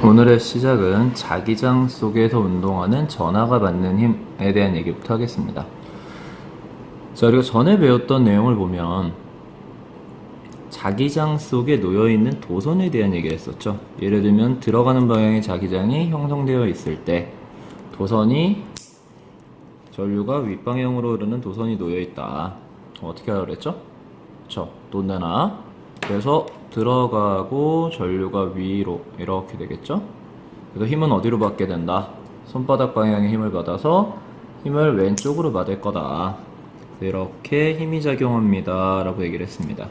오늘의 시작은 자기장 속에서 운동하는 전하가 받는 힘에 대한 얘기부터 하겠습니다. 자, 우리가 전에 배웠던 내용을 보면 자기장 속에 놓여있는 도선에 대한 얘기를 했었죠. 예를 들면 들어가는 방향의 자기장이 형성되어 있을 때 도선이 전류가 윗방향으로 흐르는 도선이 놓여있다. 어떻게 하라고 그랬죠? 그쵸, 논나나. 그래서 들어가고 전류가 위로 이렇게 되겠죠. 그래서 힘은 어디로 받게 된다? 손바닥 방향의 힘을 받아서 힘을 왼쪽으로 받을 거다. 이렇게 힘이 작용합니다 라고 얘기를 했습니다.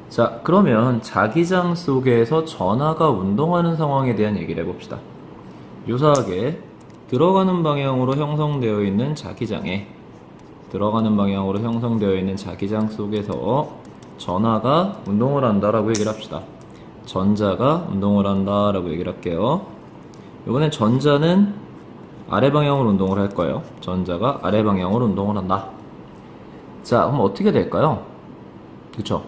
자, 그러면 자기장 속에서 전하가 운동하는 상황에 대한 얘기를 해봅시다. 유사하게 들어가는 방향으로 형성되어 있는 자기장에 자기장 속에서 전하가 운동을 한다라고 얘기를 합시다. 전자가 운동을 한다라고 얘기를 할게요. 이번엔 전자는 아래 방향으로 운동을 할 거예요. 전자가 아래 방향으로 운동을 한다. 자, 그럼 어떻게 될까요? 그쵸?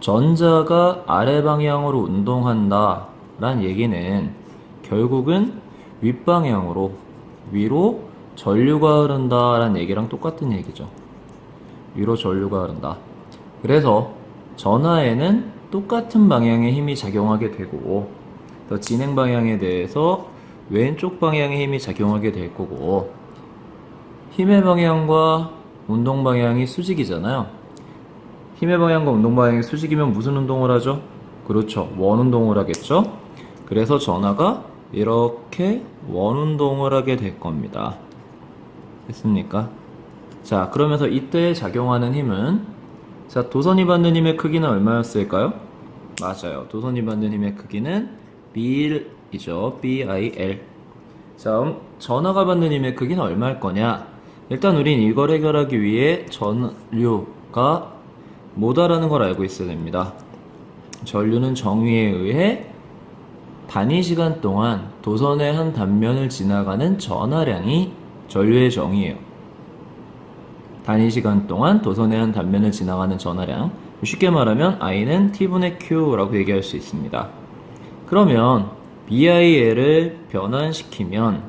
전자가 아래 방향으로 운동한다 라는 얘기는 결국은 윗방향으로 위로 전류가 흐른다 라는 얘기랑 똑같은 얘기죠. 위로 전류가 흐른다. 그래서 전하에는 똑같은 방향의 힘이 작용하게 되고 더 진행 방향에 대해서 왼쪽 방향의 힘이 작용하게 될 거고, 힘의 방향과 운동 방향이 수직이잖아요. 힘의 방향과 운동 방향이 수직이면 무슨 운동을 하죠? 그렇죠, 원 운동을 하겠죠. 그래서 전하가 이렇게 원 운동을 하게 될 겁니다. 됐습니까? 자, 그러면서 이때 작용하는 힘은, 자, 도선이 받는 힘의 크기는 얼마였을까요? 맞아요. 도선이 받는 힘의 크기는 BL이죠. BIL. 자, 전하가 받는 힘의 크기는 얼마일 거냐? 일단 우린 이걸 해결하기 위해 전류가 뭐다라는 걸 알고 있어야 됩니다. 전류는 정위에 의해 단위 시간 동안 도선의 한 단면을 지나가는 전하량이 전류의 정의예요. 단위 시간 동안 도선의 한 단면을 지나가는 전하량, 쉽게 말하면 I는 T분의 Q라고 얘기할 수 있습니다. 그러면 BIL을 변환시키면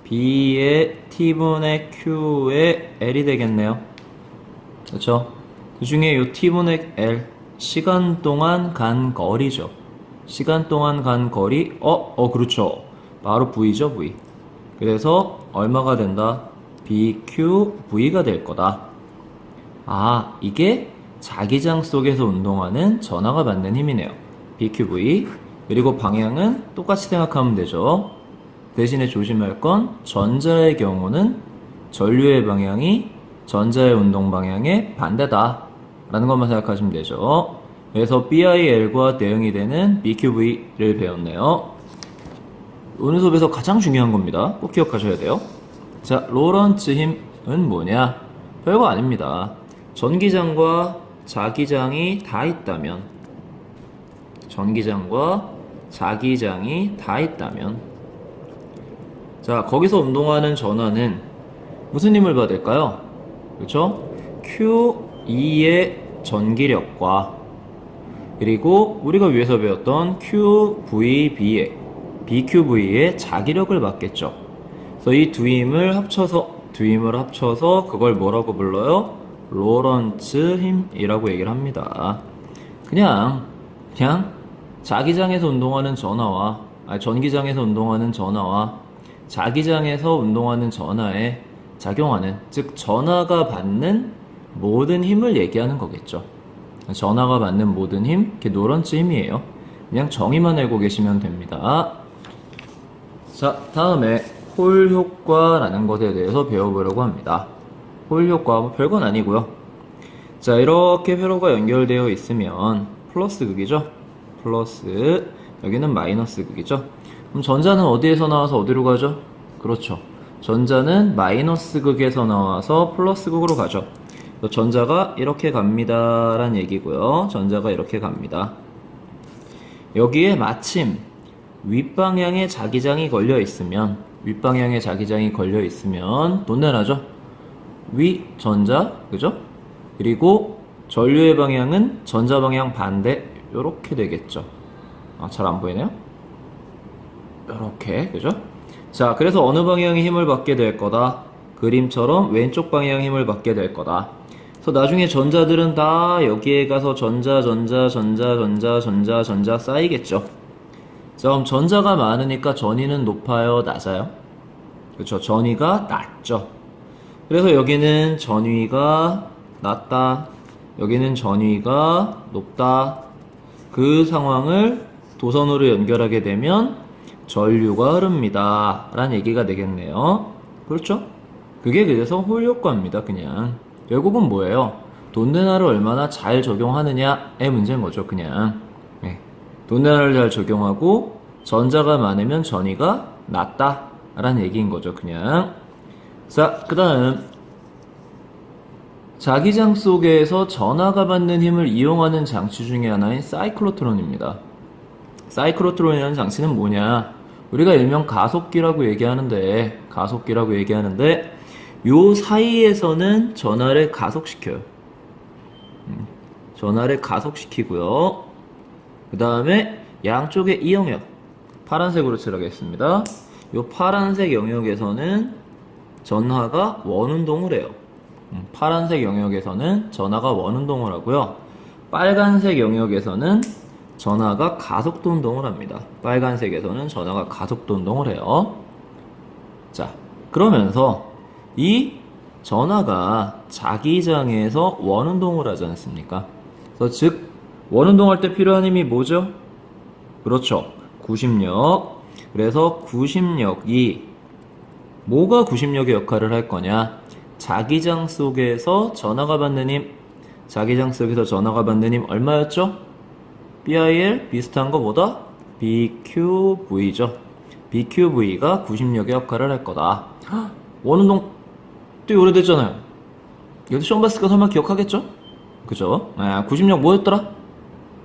B의 T분의 Q의 L이 되겠네요. 그렇죠? 그 중에 이 T분의 L, 시간 동안 간 거리죠. 시간 동안 간 거리, 그렇죠. 바로 V죠, V. 그래서 얼마가 된다? BQV가 될 거다. 아, 이게 자기장 속에서 운동하는 전하가 받는 힘이네요. BQV. 그리고 방향은 똑같이 생각하면 되죠. 대신에 조심할 건 전자의 경우는 전류의 방향이 전자의 운동 방향의 반대다 라는 것만 생각하시면 되죠. 그래서 BIL과 대응이 되는 BQV를 배웠네요. 오늘 수업에서 가장 중요한 겁니다. 꼭 기억하셔야 돼요. 자, 로런츠 힘은 뭐냐? 별거 아닙니다. 전기장과 자기장이 다 있다면, 자, 거기서 운동하는 전하는 무슨 힘을 받을까요? 그렇죠? Q2의 전기력과 그리고 우리가 위에서 배웠던 BQV의 자기력을 받겠죠. 그래서 이 두 힘을 합쳐서 그걸 뭐라고 불러요? 로런츠 힘이라고 얘기를 합니다. 그냥 자기장에서 운동하는 전하와 전기장에서 운동하는 전하와 자기장에서 운동하는 전하에 작용하는, 즉 전하가 받는 모든 힘을 얘기하는 거겠죠. 전하가 받는 모든 힘, 그게 로런츠 힘이에요. 그냥 정의만 알고 계시면 됩니다. 자, 다음에 홀 효과라는 것에 대해서 배워보려고 합니다. 홀 효과, 뭐 별건 아니고요. 자, 이렇게 회로가 연결되어 있으면 플러스 극이죠. 플러스, 여기는 마이너스 극이죠. 그럼 전자는 어디에서 나와서 어디로 가죠? 그렇죠. 전자는 마이너스 극에서 나와서 플러스 극으로 가죠. 전자가 이렇게 갑니다 라는 얘기고요. 전자가 이렇게 갑니다. 여기에 마침 윗방향에 자기장이 걸려 있으면 논란하죠. 위 전자, 그죠? 그리고 전류의 방향은 전자 방향 반대, 요렇게 되겠죠. 잘 안 보이네요? 이렇게, 그죠? 자, 그래서 어느 방향에 힘을 받게 될 거다? 그림처럼 왼쪽 방향 힘을 받게 될 거다. 그래서 나중에 전자들은 다 여기에 가서 전자 쌓이겠죠. 자, 그럼 전자가 많으니까 전위는 높아요, 낮아요? 그렇죠. 전위가 낮죠. 그래서 여기는 전위가 낮다. 여기는 전위가 높다. 그 상황을 도선으로 연결하게 되면 전류가 흐릅니다. 라는 얘기가 되겠네요. 그렇죠? 그게 그래서 홀 효과입니다. 그냥. 결국은 뭐예요? 돈데나를 얼마나 잘 적용하느냐의 문제인 거죠. 그냥. 네. 돈데나를 잘 적용하고 전자가 많으면 전위가 낮다. 라는 얘기인 거죠. 그냥. 자, 그 다음 자기장 속에서 전하가 받는 힘을 이용하는 장치 중에 하나인 사이클로트론입니다. 사이클로트론이라는 장치는 뭐냐? 우리가 일명 가속기라고 얘기하는데 요 사이에서는 전하를 가속시켜요. 전하를 가속시키고요. 그 다음에 양쪽의 이 영역 파란색으로 칠하겠습니다. 요 파란색 영역에서는 전하가 원운동을 해요. 파란색 영역에서는 전하가 원운동을 하고요. 빨간색 영역에서는 전하가 가속도 운동을 합니다. 빨간색에서는 전하가 가속도 운동을 해요. 자, 그러면서 이 전하가 자기장에서 원운동을 하지 않습니까? 그래서 즉 원운동할 때 필요한 힘이 뭐죠? 그렇죠. 구심력. 그래서 구심력이 뭐가 구심력의 역할을 할 거냐? 자기장 속에서 전하가 받는 힘, 자기장 속에서 전하가 받는 힘 얼마였죠? BIL 비슷한 거 뭐다? BQV죠. BQV가 구심력의 역할을 할 거다. 원운동 꽤 오래됐잖아요. 여기 시험 봤을 거 설마 기억하겠죠? 그죠? 구심력 뭐였더라?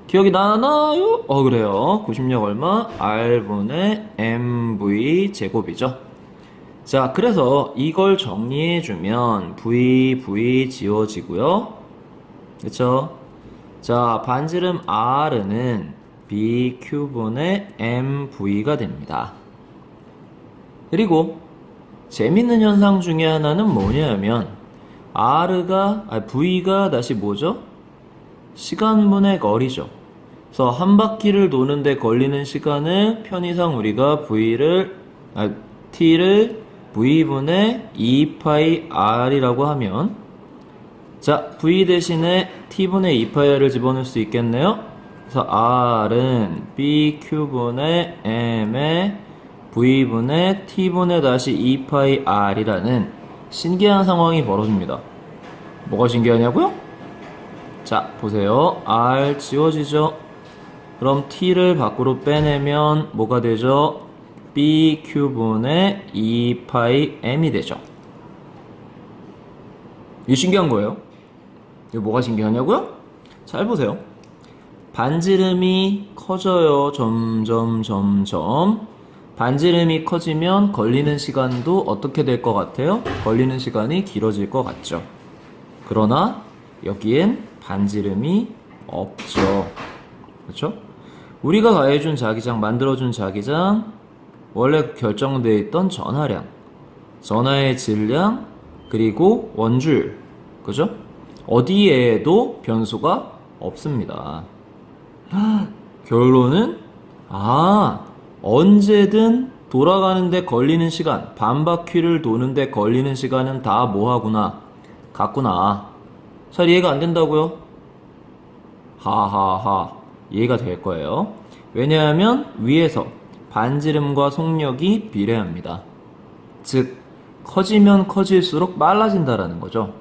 기억이 나나요? 그래요. 구심력 얼마? R분의 MV 제곱이죠. 자, 그래서 이걸 정리해주면 V 지워지고요. 그쵸? 자, 반지름 R는 BQ분의 MV가 됩니다. 그리고 재밌는 현상 중에 하나는 뭐냐면 V가 다시 뭐죠? 시간분의 거리죠. 그래서 한 바퀴를 도는데 걸리는 시간을 편의상 우리가 T를 V분의 2파이 R이라고 하면 자, V 대신에 T분의 2파이를 집어넣을 수 있겠네요. 그래서 R은 BQ분의 M의 V분의 T분의 다시 2파이 R이라는 신기한 상황이 벌어집니다. 뭐가 신기하냐고요? 자, 보세요. R 지워지죠? 그럼 T를 밖으로 빼내면 뭐가 되죠? BQ분의 2파이 M이 되죠. 이게 신기한 거예요. 이거 뭐가 신기하냐고요? 잘 보세요. 반지름이 커져요. 점점. 반지름이 커지면 걸리는 시간도 어떻게 될 것 같아요? 걸리는 시간이 길어질 것 같죠. 그러나 여기엔 반지름이 없죠. 그렇죠? 우리가 가해준 자기장, 만들어준 자기장, 원래 결정되어 있던 전하량, 전하의 질량, 그리고 원주율, 그죠? 어디에도 변수가 없습니다. 결론은 언제든 돌아가는데 걸리는 시간, 반바퀴를 도는데 걸리는 시간은 다 뭐하구나? 같구나. 잘 이해가 안 된다고요? 하하하. 이해가 될 거예요. 왜냐하면 위에서 반지름과 속력이 비례합니다. 즉, 커지면 커질수록 빨라진다라는 거죠.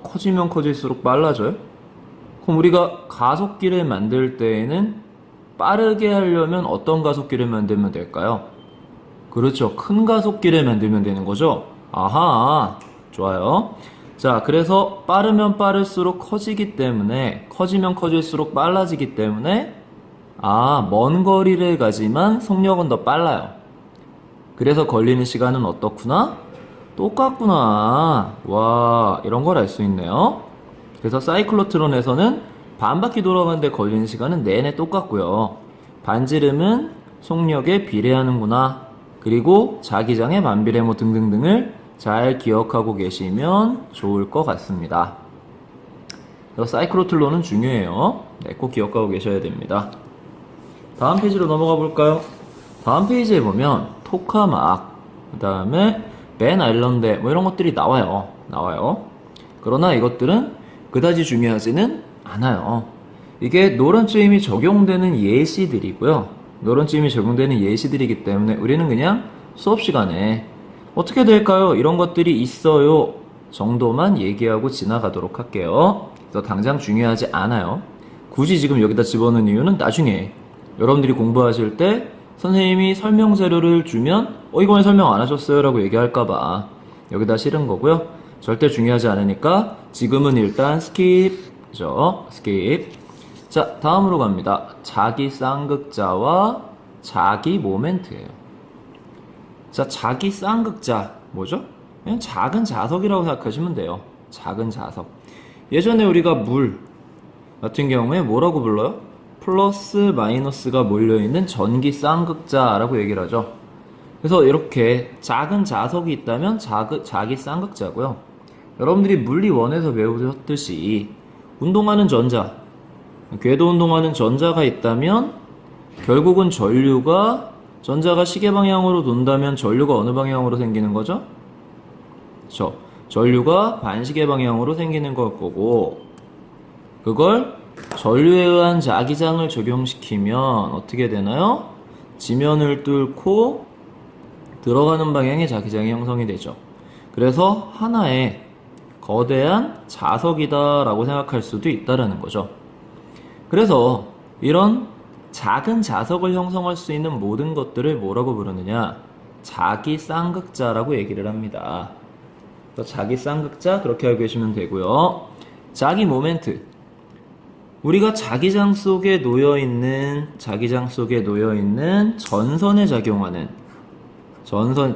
커지면 커질수록 빨라져요? 그럼 우리가 가속기를 만들 때에는 빠르게 하려면 어떤 가속기를 만들면 될까요? 그렇죠. 큰 가속기를 만들면 되는 거죠. 아하, 좋아요. 자, 그래서 빠르면 빠를수록 커지기 때문에, 커지면 커질수록 빨라지기 때문에 먼 거리를 가지만 속력은 더 빨라요. 그래서 걸리는 시간은 어떻구나? 똑같구나. 와, 이런 걸 알 수 있네요. 그래서 사이클로트론에서는 반바퀴 돌아가는데 걸리는 시간은 내내 똑같고요. 반지름은 속력에 비례하는구나. 그리고 자기장의 반비례 뭐 등등등을 잘 기억하고 계시면 좋을 것 같습니다. 그래서 사이클로틀론은 중요해요. 네, 꼭 기억하고 계셔야 됩니다. 다음 페이지로 넘어가 볼까요? 다음 페이지에 보면 토카막, 그 다음에 벤 아일랜드 뭐 이런 것들이 나와요. 그러나 이것들은 그다지 중요하지는 않아요. 이게 노런쯤이 적용되는 예시들이고요. 노런쯤이 적용되는 예시들이기 때문에 우리는 그냥 수업 시간에 어떻게 될까요? 이런 것들이 있어요. 정도만 얘기하고 지나가도록 할게요. 그래서 당장 중요하지 않아요. 굳이 지금 여기다 집어넣은 이유는 나중에 여러분들이 공부하실 때 선생님이 설명 자료를 주면 이거는 설명 안 하셨어요 라고 얘기할까봐 여기다 실은 거고요. 절대 중요하지 않으니까 지금은 일단 스킵. 자, 다음으로 갑니다. 자기 쌍극자와 자기 모멘트예요. 자, 자기 쌍극자 뭐죠? 그냥 작은 자석이라고 생각하시면 돼요. 작은 자석. 예전에 우리가 물 같은 경우에 뭐라고 불러요? 플러스 마이너스가 몰려있는 전기 쌍극자라고 얘기를 하죠. 그래서 이렇게 작은 자석이 있다면 자기 쌍극자고요. 여러분들이 물리 1에서 배우셨듯이 운동하는 전자, 궤도 운동하는 전자가 있다면 결국은 전자가 시계 방향으로 돈다면 전류가 어느 방향으로 생기는 거죠? 그렇죠. 전류가 반시계 방향으로 생기는 걸 거고, 그걸 전류에 의한 자기장을 적용시키면 어떻게 되나요? 지면을 뚫고 들어가는 방향의 자기장이 형성이 되죠. 그래서 하나의 거대한 자석이다 라고 생각할 수도 있다라는 거죠. 그래서 이런 작은 자석을 형성할 수 있는 모든 것들을 뭐라고 부르느냐? 자기 쌍극자라고 얘기를 합니다. 자기 쌍극자 그렇게 알고 계시면 되고요. 자기 모멘트. 우리가 자기장 속에 놓여있는 전선에 작용하는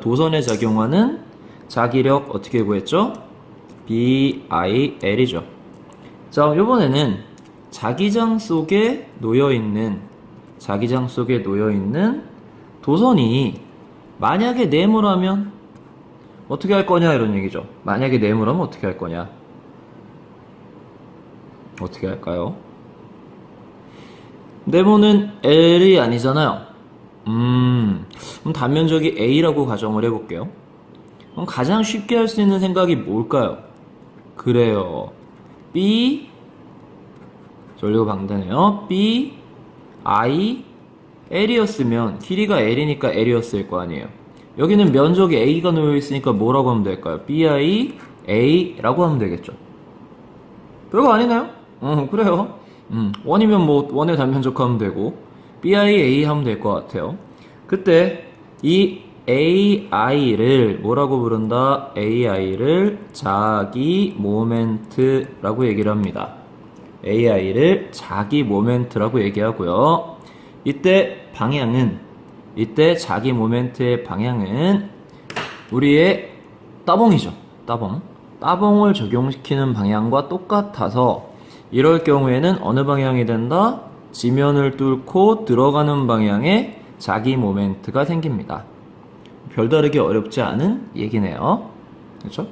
도선에 작용하는 자기력 어떻게 구했죠? BIL이죠. 자, 이번에는 자기장 속에 놓여있는 도선이 만약에 네모라면 어떻게 할 거냐 이런 얘기죠. 만약에 네모라면 어떻게 할 거냐? 어떻게 할까요? 네모는 L이 아니잖아요. 그럼 단면적이 A라고 가정을 해볼게요. 그럼 가장 쉽게 할 수 있는 생각이 뭘까요? 그래요. B 전류가 방대네요. B, I, L이었으면 길이가 L이니까 L이었을 거 아니에요. 여기는 면적이 A가 놓여있으니까 뭐라고 하면 될까요? BI, A라고 하면 되겠죠. 별거 아니나요? 그래요. 원이면 뭐 원의 단면적 하면 되고 BI, A 하면 될 것 같아요. 그때 이 AI를 뭐라고 부른다? AI를 자기 모멘트라고 얘기를 합니다. AI를 자기 모멘트라고 얘기하고요. 이때 자기 모멘트의 방향은 우리의 따봉이죠. 따봉을 적용시키는 방향과 똑같아서 이럴 경우에는 어느 방향이 된다? 지면을 뚫고 들어가는 방향에 자기 모멘트가 생깁니다. 별다르게 어렵지 않은 얘기네요. 그렇죠?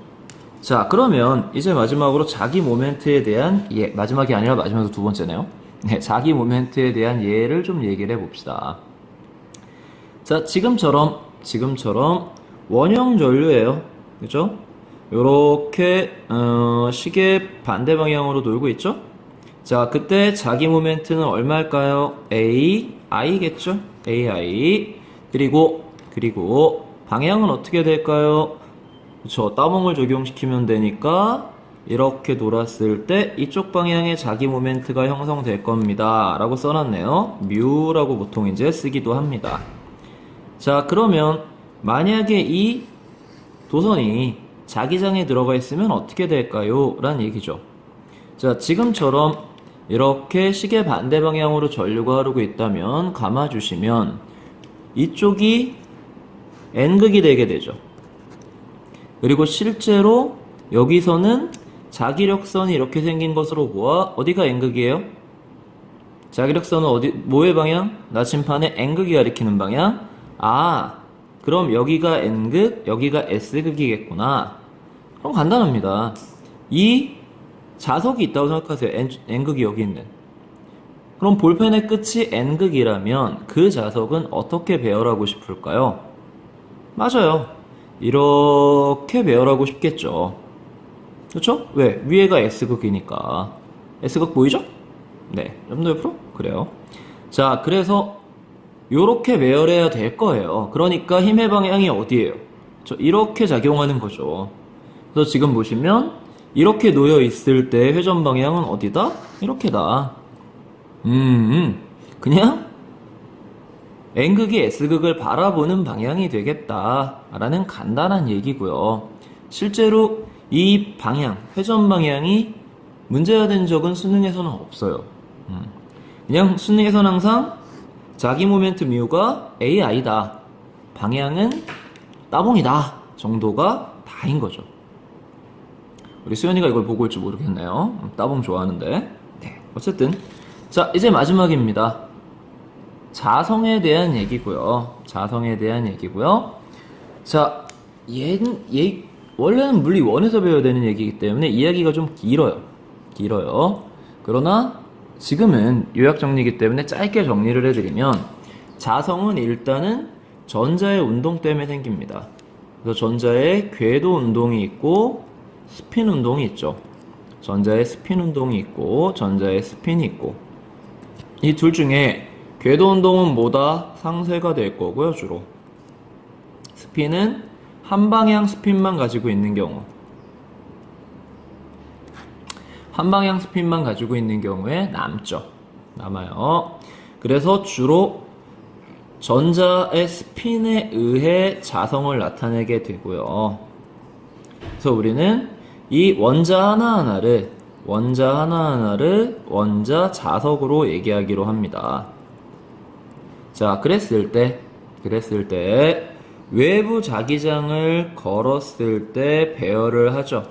자, 그러면 이제 마지막으로 자기 모멘트에 대한 마지막이 아니라 마지막에서 두 번째네요. 네, 자기 모멘트에 대한 예를 좀 얘기를 해봅시다. 자, 지금처럼 원형 전류예요. 그죠? 요렇게 시계 반대 방향으로 돌고 있죠? 자, 그때 자기 모멘트는 얼마일까요? I겠죠? AI. 그리고 방향은 어떻게 될까요? 그쵸, 따봉을 적용시키면 되니까 이렇게 돌았을 때 이쪽 방향에 자기 모멘트가 형성될 겁니다 라고 써놨네요. 뮤라고 보통 이제 쓰기도 합니다. 자, 그러면 만약에 이 도선이 자기장에 들어가 있으면 어떻게 될까요? 란 얘기죠. 자, 지금처럼 이렇게 시계 반대 방향으로 전류가 흐르고 있다면 감아주시면 이쪽이 N극이 되게 되죠. 그리고 실제로 여기서는 자기력선이 이렇게 생긴 것으로 보아 어디가 N극이에요? 자기력선은 어디, 뭐의 방향? 나침판의 N극이 가리키는 방향? 아, 그럼 여기가 N극, 여기가 S극이겠구나. 그럼 간단합니다. 이 자석이 있다고 생각하세요. N극이 여기 있는. 그럼 볼펜의 끝이 N극이라면 그 자석은 어떻게 배열하고 싶을까요? 맞아요. 이렇게 배열하고 싶겠죠. 그렇죠? 왜? 위에가 S극이니까. S극 보이죠? 네. 좀 더 옆으로? 그래요. 자, 그래서 요렇게 배열해야 될 거예요. 그러니까 힘의 방향이 어디예요? 이렇게 작용하는 거죠. 그래서 지금 보시면 이렇게 놓여 있을 때 회전 방향은 어디다? 이렇게다. 그냥 N극이 S극을 바라보는 방향이 되겠다라는 간단한 얘기고요. 실제로 이 방향, 회전 방향이 문제가 된 적은 수능에서는 없어요. 그냥 수능에서는 항상 자기 모멘트 뮤가 AI다. 방향은 따봉이다. 정도가 다인 거죠. 우리 수연이가 이걸 보고 올지 모르겠네요. 따봉 좋아하는데. 네. 어쨌든. 자, 이제 마지막입니다. 자성에 대한 얘기고요. 자성에 대한 얘기고요. 자, 원래는 물리 1에서 배워야 되는 얘기이기 때문에 이야기가 좀 길어요. 그러나 지금은 요약 정리이기 때문에 짧게 정리를 해드리면 자성은 일단은 전자의 운동 때문에 생깁니다. 그래서 전자의 궤도 운동이 있고 스핀 운동이 있죠. 전자의 스핀 운동이 있고 전자의 스핀이 있고 이 둘 중에 궤도 운동은 뭐다? 상쇄가 될 거고요, 주로. 스핀은 한 방향 스핀만 가지고 있는 경우. 한 방향 스핀만 가지고 있는 경우에 남아요. 그래서 주로 전자의 스핀에 의해 자성을 나타내게 되고요. 그래서 우리는 이 원자 하나하나를 원자 자석으로 얘기하기로 합니다. 자, 그랬을 때 외부 자기장을 걸었을 때 배열을 하죠.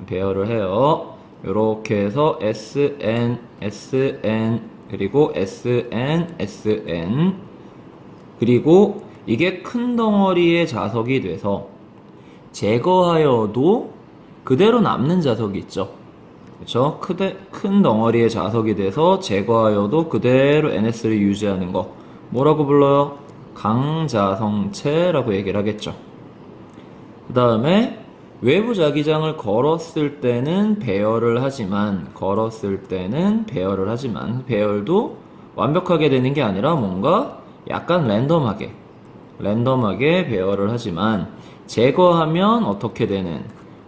배열을 해요. 요렇게 해서 SN, SN, 그리고 SN, SN. 그리고 이게 큰 덩어리의 자석이 돼서 제거하여도 그대로 남는 자석이 있죠. 그쵸? 큰 덩어리의 자석이 돼서 제거하여도 그대로 NS를 유지하는 거. 뭐라고 불러요? 강자성체라고 얘기를 하겠죠. 그 다음에 외부 자기장을 걸었을 때는 배열을 하지만 배열도 완벽하게 되는 게 아니라 뭔가 약간 랜덤하게 배열을 하지만 제거하면 어떻게 되는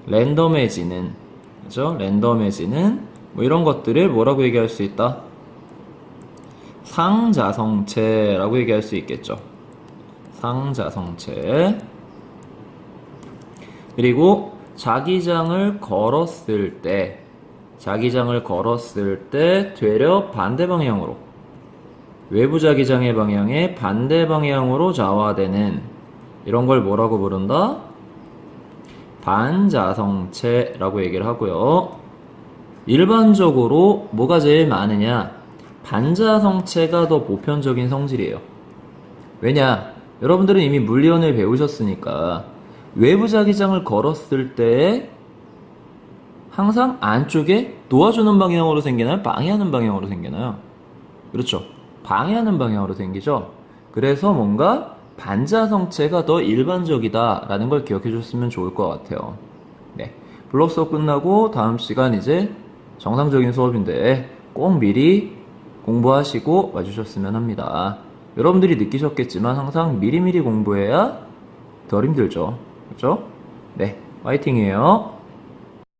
랜덤해지는, 그죠? 랜덤해지는 뭐 이런 것들을 뭐라고 얘기할 수 있다? 상자성체라고 얘기할 수 있겠죠. 상자성체. 그리고 자기장을 걸었을 때 되려 반대 방향으로, 외부 자기장의 방향에 반대 방향으로 좌화되는 이런 걸 뭐라고 부른다? 반자성체라고 얘기를 하고요. 일반적으로 뭐가 제일 많으냐? 반자성체가 더 보편적인 성질이에요. 왜냐? 여러분들은 이미 물리원을 배우셨으니까 외부 자기장을 걸었을 때 항상 안쪽에 도와주는 방향으로 생기나요? 방해하는 방향으로 생기나요? 그렇죠. 방해하는 방향으로 생기죠. 그래서 뭔가 반자성체가 더 일반적이다라는 걸 기억해 줬으면 좋을 것 같아요. 네. 블록 수업 끝나고 다음 시간 이제 정상적인 수업인데 꼭 미리 공부하시고 와주셨으면 합니다. 여러분들이 느끼셨겠지만 항상 미리미리 공부해야 덜 힘들죠. 그렇죠? 네. 화이팅이에요.